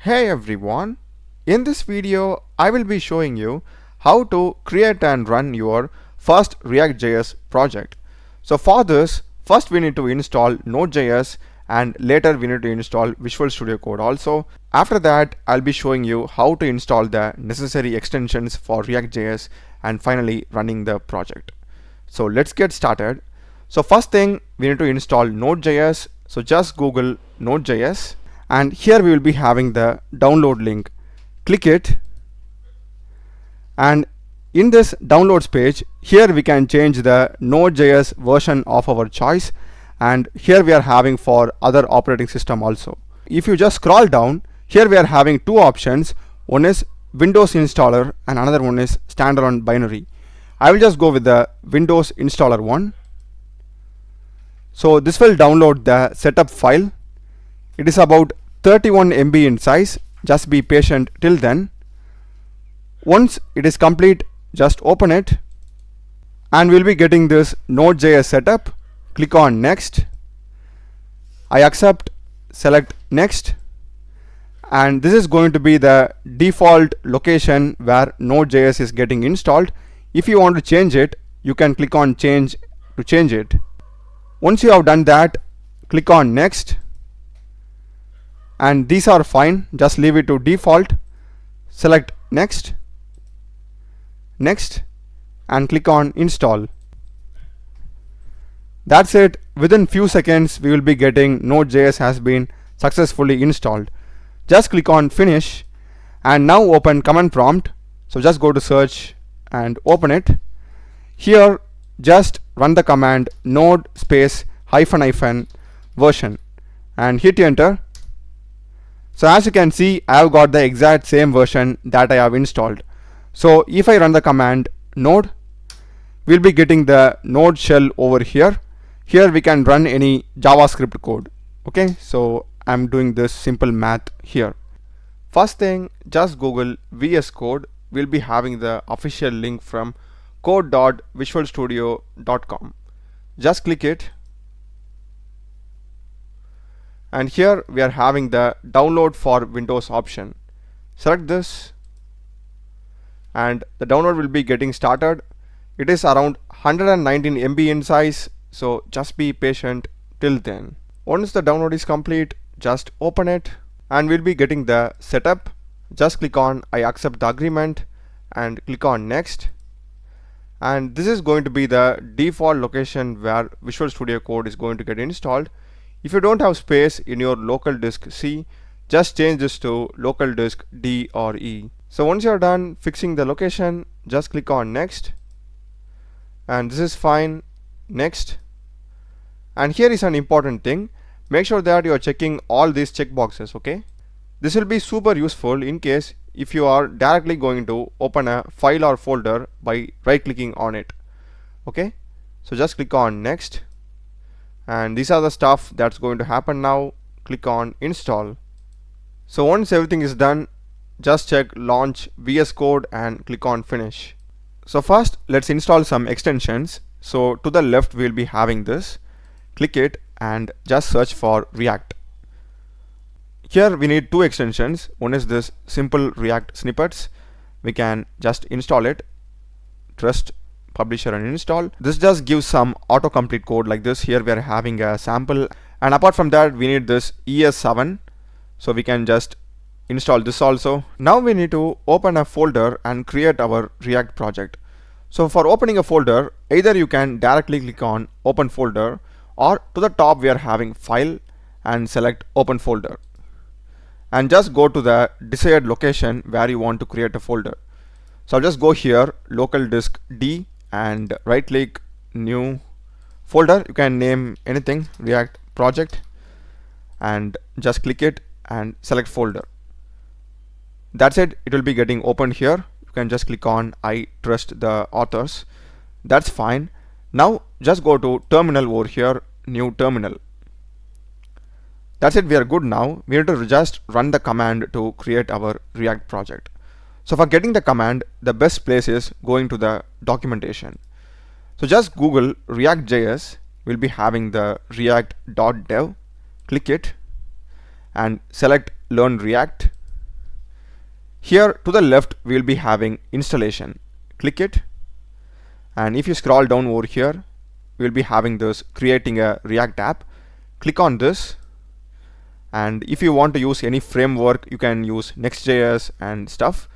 Hey everyone, in this video I will be showing you how to create and run your first React.js project. So for this, first we need to install NodeJS and later we need to install Visual Studio Code also. After that, I'll be showing you how to install the necessary extensions for React.js and finally running the project. So let's get started. So first thing, we need to install Node.js. So just Google Node.js and here we will be having the download link. Click it, and in this downloads page, here we can change the Node.js version of our choice, and here we are having for other operating system also. If you just scroll down, here we are having two options. One is Windows installer and another one is standalone binary. I will just go with the Windows installer one. So this will download the setup file. It is about 31 MB in size. Just be patient till then. Once it is complete, just open it and we'll be getting this Node.js setup. Click on next. I accept, select next, and this is going to be the default location where Node.js is getting installed. If you want to change it, you can click on change to change it. Once you have done that, click on next, and these are fine, just leave it to default. Select next, next, and click on install. That's it. Within few seconds we will be getting Node.js has been successfully installed. Just click on finish and now open command prompt. So just go to search and open it. Here just run the command node space ---- version and hit enter. So as you can see, I have got the exact same version that I have installed. So if I run the command node, we'll be getting the node shell over here. Here we can run any JavaScript code. Okay, so I'm doing this simple math here. First thing, just Google VS Code. We'll be having the official link from code.visualstudio.com. Just click it, and here we are having the download for Windows option. Select this and the download will be getting started. It is around 119 MB in size, so just be patient till then. Once the download is complete, just open it and we'll be getting the setup. Just click on I accept the agreement and click on next, and this is going to be the default location where Visual Studio Code is going to get installed. If you don't have space in your local disk C, just change this to local disk D or E. So once you're done fixing the location, just click on next, and this is fine. Next. And here is an important thing. Make sure that you are checking all these checkboxes. Okay, this will be super useful in case if you are directly going to open a file or folder by right clicking on it. Okay, so just click on next, and these are the stuff that's going to happen now. Click on install. So once everything is done, just check launch VS Code and click on finish. So first let's install some extensions. So to the left we'll be having this. Click it and just search for React. Here we need two extensions. One is this simple React snippets. We can just install it. Trust publisher and install. This just gives some autocomplete code like this. Here we are having a sample, and apart from that we need this ES7, so we can just install this also. Now we need to open a folder and create our React project. So for opening a folder, either you can directly click on open folder, or to the top we are having file and select open folder, and just go to the desired location where you want to create a folder. So I'll just go here, local disk D, and right click new folder. You can name anything, React project, and just click it and select folder. That's it. It will be getting opened here. You can just click on I trust the authors. That's fine. Now just go to terminal over here, new terminal. That's it. We are good now. We need to just run the command to create our React project. So for getting the command, the best place is going to the documentation. So just Google React.js. We'll be having the react.dev. Click it and select learn React. Here to the left we will be having installation. Click it, and if you scroll down over here, we will be having this creating a React app. Click on this, and if you want to use any framework, you can use Next.js and stuff.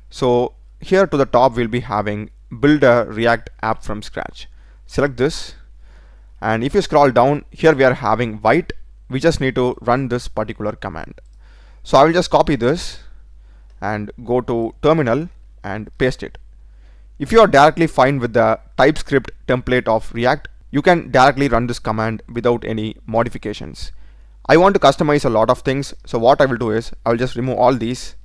So here to the top we'll be having build a React app from scratch. Select this, and if you scroll down here we are having white. We just need to run this particular command. So I will just copy this and go to terminal and paste it. If you are directly fine with the TypeScript template of React, you can directly run this command without any modifications. I want to customize a lot of things, so what I will do is I will just remove all these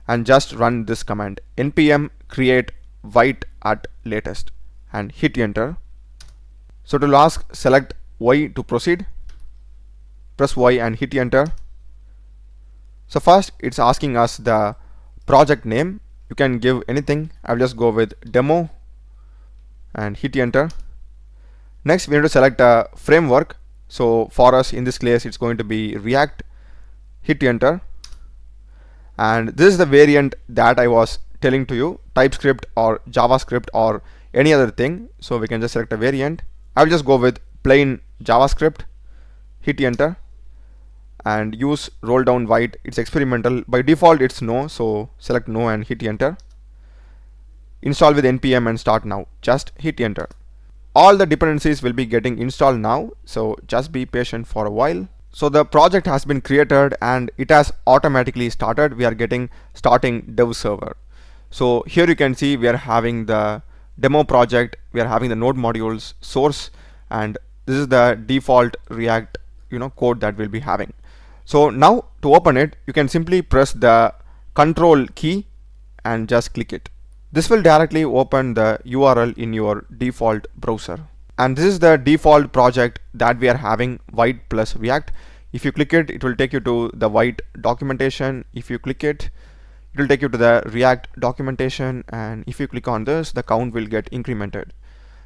and just run this command npm create white at latest and hit enter. So to ask, select Y to proceed, press Y and hit enter. So first it's asking us the project name. You can give anything. I will just go with demo and hit enter. Next we need to select a framework. So for us in this case it's going to be React. Hit enter, and this is the variant that I was telling to you, TypeScript or JavaScript or any other thing. So we can just select a variant. I will just go with plain JavaScript. Hit enter and use roll down white. It's experimental. By default it's no, so select no and hit enter. Install with npm and start now. Just hit enter. All the dependencies will be getting installed now, so just be patient for a while. So the project has been created and it has automatically started. We are getting starting dev server. So here you can see we are having the demo project, we are having the node modules, source, and this is the default React code that we'll be having. So now to open it, you can simply press the control key and just click it. This will directly open the URL in your default browser. And this is the default project that we are having, white plus React. If you click it, it will take you to the white documentation. If you click it, it will take you to the React documentation, and if you click on this, the count will get incremented.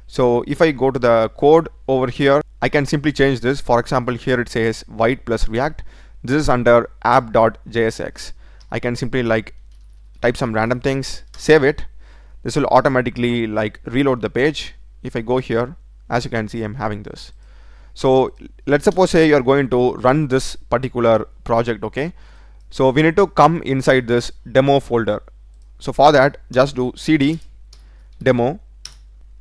So if I go to the code over here, I can simply change this. For example, here it says white plus React. This is under app.jsx. I can simply type some random things, save it. This will automatically reload the page. If I go here, as you can see, I'm having this. So let's suppose say you're going to run this particular project. Okay, so we need to come inside this demo folder. So for that, just do cd demo,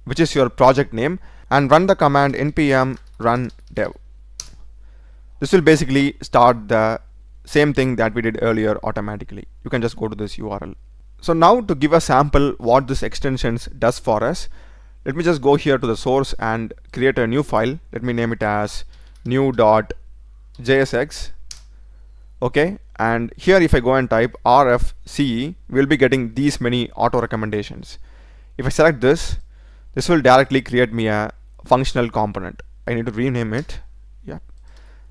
which is your project name, and run the command npm run dev. This will basically start the same thing that we did earlier automatically. You can just go to this URL. So now to give a sample what this extensions does for us, let me just go here to the source and create a new file. Let me name it as new.jsx. Okay, and here if I go and type rfce, we'll be getting these many auto recommendations. If I select this, this will directly create me a functional component. I need to rename it. Yeah,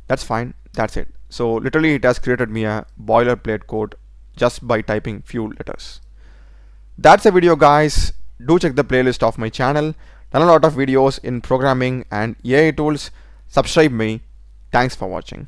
that's fine. That's it. So literally it has created me a boilerplate code just by typing few letters. That's a video, guys. Do check the playlist of my channel. Done a lot of videos in programming and AI tools. Subscribe me. Thanks for watching.